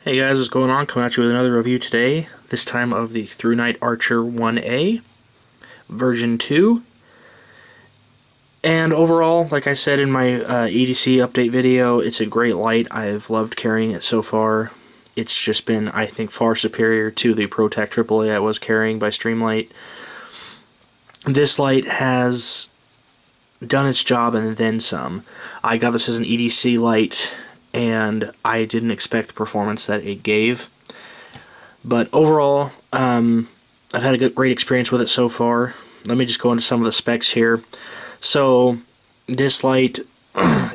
Hey guys, what's going on? Coming at you with another review today, this time of the Thrunite Archer 1A, version 2. And overall, like I said in my EDC update video, it's a great light. I've loved carrying it so far. It's just been, I think, far superior to the ProTac AAA I was carrying by Streamlight. This light has done its job and then some. I got this as an EDC light, and I didn't expect the performance that it gave. But overall, I've had a great experience with it so far. Let me just go into some of the specs here. So, this light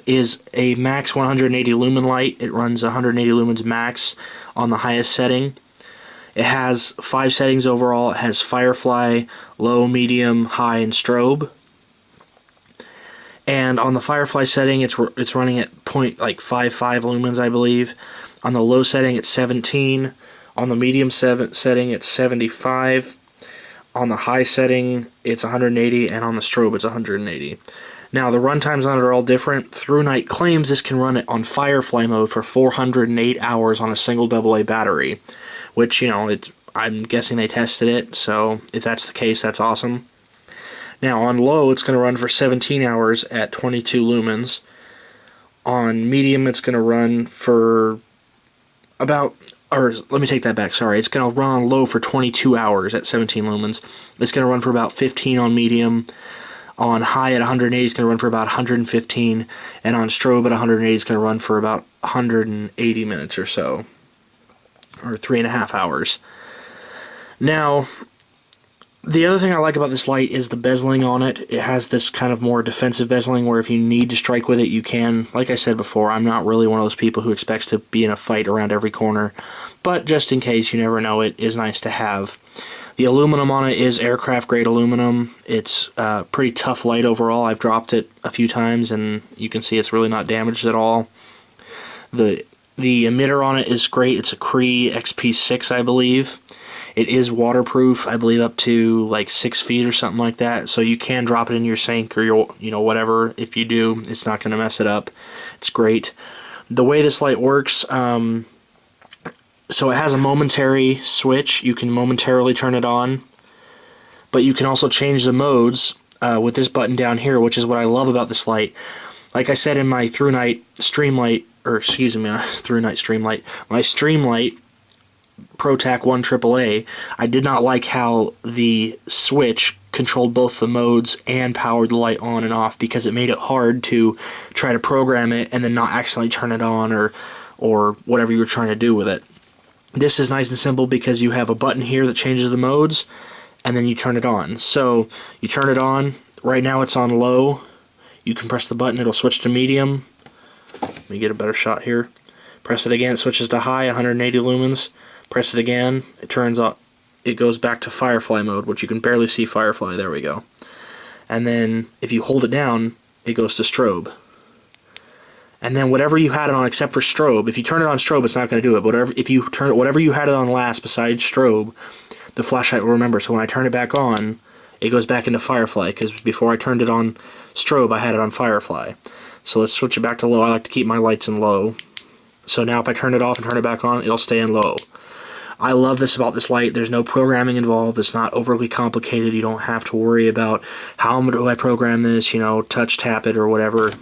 is a max 180 lumen light. It runs 180 lumens max on the highest setting. It has 5 settings overall. It has Firefly, low, medium, high, and strobe. And on the Firefly setting, it's running at 0.55 lumens, I believe. On the low setting, it's 17. On the medium setting, it's 75. On the high setting, it's 180, and on the strobe, it's 180. Now, the run times on it are all different. Thrunite claims this can run it on Firefly mode for 408 hours on a single AA battery, which, you know, I'm guessing they tested it, so if that's the case, that's awesome. Now, on low, it's going to run for 17 hours at 22 lumens. On medium, it's going to run for about, or let me take that back, sorry. It's going to run on low for 22 hours at 17 lumens. It's going to run for about 15 on medium. On high at 180, it's going to run for about 115. And on strobe at 180, it's going to run for about 180 minutes or so. Or 3.5 hours. Now, the other thing I like about this light is the bezeling on it. It has this kind of more defensive bezeling where if you need to strike with it, you can. Like I said before, I'm not really one of those people who expects to be in a fight around every corner. But just in case, you never know, it is nice to have. The aluminum on it is aircraft grade aluminum. It's a pretty tough light overall. I've dropped it a few times and you can see it's really not damaged at all. The emitter on it is great. It's a Cree XP6, I believe. It is waterproof, I believe up to like 6 feet or something like that, so you can drop it in your sink or your, whatever. If you do, it's not going to mess it up. It's great. The way this light works, so it has a momentary switch. You can momentarily turn it on, but you can also change the modes with this button down here, which is what I love about this light. Like I said in my Thrunite Streamlight, my Streamlight ProTac 1 AAA, I did not like how the switch controlled both the modes and powered the light on and off, because it made it hard to try to program it and then not accidentally turn it on or whatever you were trying to do with it. This is nice and simple because you have a button here that changes the modes and then you turn it on. So you turn it on, right now it's on low, you can press the button, it'll switch to medium. Let me get a better shot here. Press it again, it switches to high, 180 lumens. Press it again, it turns off, it goes back to Firefly mode, which you can barely see Firefly, there we go. And then if you hold it down, it goes to strobe. And then whatever you had it on except for strobe, if you turn it on strobe, it's not going to do it, but whatever you had it on last besides strobe, the flashlight will remember. So when I turn it back on, it goes back into Firefly, because before I turned it on strobe, I had it on Firefly. So let's switch it back to low. I like to keep my lights in low. So now if I turn it off and turn it back on, it'll stay in low. I love this about this light. There's no programming involved. It's not overly complicated. You don't have to worry about how do I program this, touch tap it or whatever.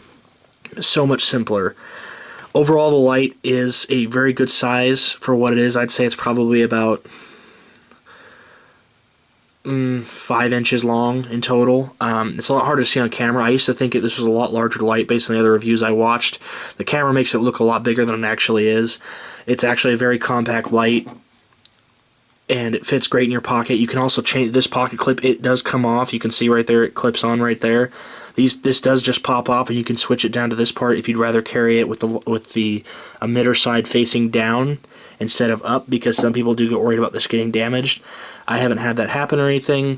It's so much simpler. Overall, the light is a very good size for what it is. I'd say it's probably about 5 inches long in total. It's a lot harder to see on camera. I used to think this was a lot larger light based on the other reviews I watched. The camera makes it look a lot bigger than it actually is. It's actually a very compact light, and it fits great in your pocket. You can also change this pocket clip. It does come off. You can see right there, it clips on right there. This does just pop off, and you can switch it down to this part if you'd rather carry it with the emitter side facing down instead of up, because some people do get worried about this getting damaged. I haven't had that happen or anything.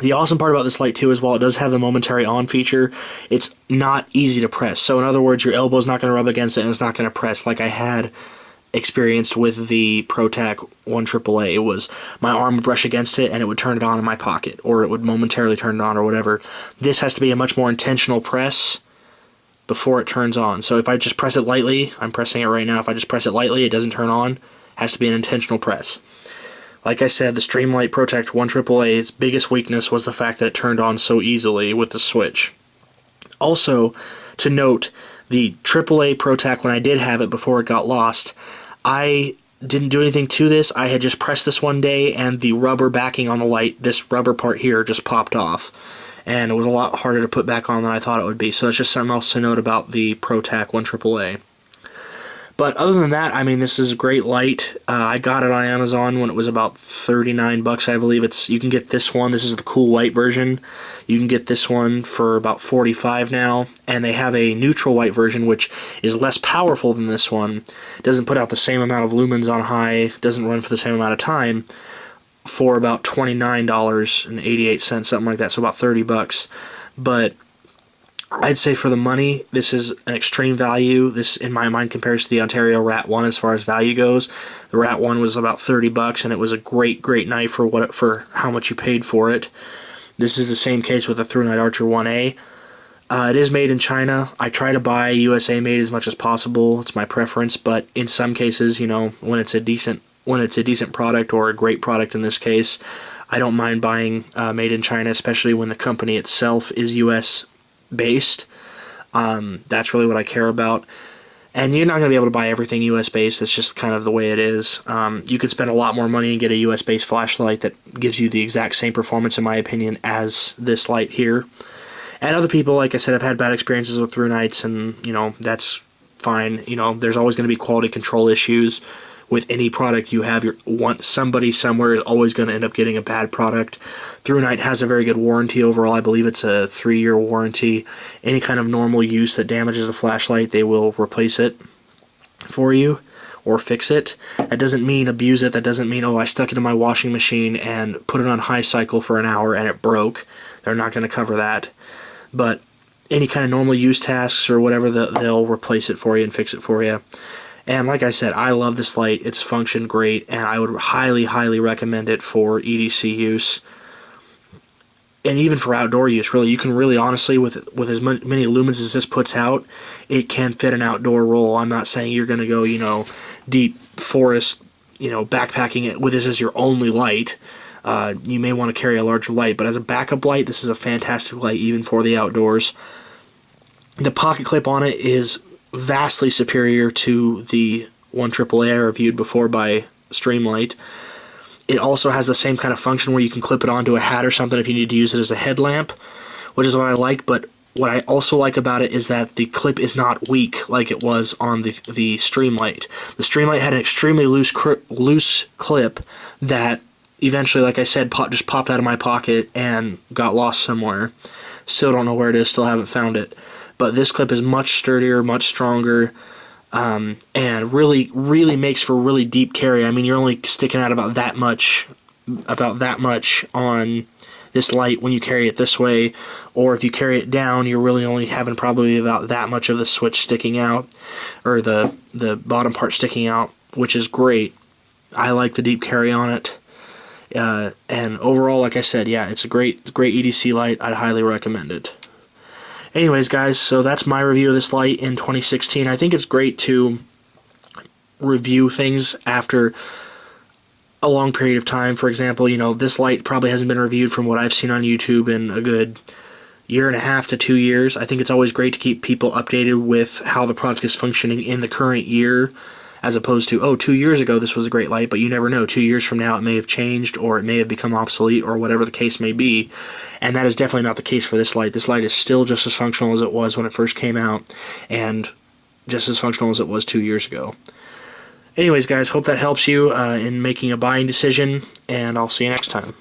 The awesome part about this light too is while it does have the momentary on feature, it's not easy to press. So in other words, your elbow's not going to rub against it and it's not going to press like I had experienced with the ProTac 1 AAA. It was my arm would brush against it and it would turn it on in my pocket, or it would momentarily turn it on or whatever. This has to be a much more intentional press before it turns on. So if I just press it lightly, I'm pressing it right now, if I just press it lightly, it doesn't turn on. It has to be an intentional press. Like I said, the Streamlight Protect 1 AAA's biggest weakness was the fact that it turned on so easily with the switch. Also, to note, the AAA Protect, when I did have it before it got lost, I didn't do anything to this. I had just pressed this one day, and the rubber backing on the light, this rubber part here, just popped off. And it was a lot harder to put back on than I thought it would be. So that's just something else to note about the ProTac 1 AAA. But other than that, I mean, this is a great light. I got it on Amazon when it was about $39, I believe. You can get this one. This is the cool white version. You can get this one for about $45 now. And they have a neutral white version, which is less powerful than this one. It doesn't put out the same amount of lumens on high. Doesn't run for the same amount of time. For about $29.88, something like that. So about $30. But I'd say for the money, this is an extreme value. This, in my mind, compares to the Ontario Rat 1 as far as value goes. The Rat 1 was about $30, and it was a great knife for how much you paid for it. This is the same case with the Thrunite Archer 1A. It is made in China. I try to buy USA made as much as possible. It's my preference, but in some cases, you know, when it's a decent product, or a great product in this case, I don't mind buying made in China, especially when the company itself is US based. That's really what I care about. And you're not going to be able to buy everything US based. That's just kind of the way it is. You could spend a lot more money and get a US based flashlight that gives you the exact same performance, in my opinion, as this light here. And other people, like I said, have had bad experiences with Thrunites, and you know, that's fine. You know, there's always going to be quality control issues with any product you have. Somebody somewhere is always going to end up getting a bad product. Thrunite has a very good warranty overall. I believe it's a 3-year warranty. Any kind of normal use that damages the flashlight, they will replace it for you or fix it. That doesn't mean abuse it. That doesn't mean, oh, I stuck it in my washing machine and put it on high cycle for an hour and it broke. They're not going to cover that. But any kind of normal use tasks or whatever, they'll replace it for you and fix it for you. And like I said, I love this light. It's functioned great, and I would highly, highly recommend it for EDC use. And even for outdoor use, really. You can really, honestly, with as many lumens as this puts out, it can fit an outdoor role. I'm not saying you're going to go, you know, deep forest, you know, backpacking it with this as your only light. You may want to carry a larger light, but as a backup light, this is a fantastic light even for the outdoors. The pocket clip on it is vastly superior to the 1 AAA I reviewed before by Streamlight. It also has the same kind of function where you can clip it onto a hat or something if you need to use it as a headlamp, which is what I like. But what I also like about it is that the clip is not weak like it was on the Streamlight. The Streamlight had an extremely loose clip that eventually, like I said, just popped out of my pocket and got lost somewhere. Still don't know where it is, still haven't found it. But this clip is much sturdier, much stronger, and really, really makes for really deep carry. I mean, you're only sticking out about that much on this light when you carry it this way, or if you carry it down, you're really only having probably about that much of the switch sticking out, or the bottom part sticking out, which is great. I like the deep carry on it. And overall, like I said, yeah, it's a great EDC light. I'd highly recommend it. Anyways, guys, so that's my review of this light in 2016. I think it's great to review things after a long period of time. For example, you know, this light probably hasn't been reviewed from what I've seen on YouTube in a good 1.5 to 2 years. I think it's always great to keep people updated with how the product is functioning in the current year, as opposed to, oh, 2 years ago this was a great light, but you never know. 2 years from now it may have changed, or it may have become obsolete, or whatever the case may be. And that is definitely not the case for this light. This light is still just as functional as it was when it first came out, and just as functional as it was 2 years ago. Anyways, guys, hope that helps you in making a buying decision, and I'll see you next time.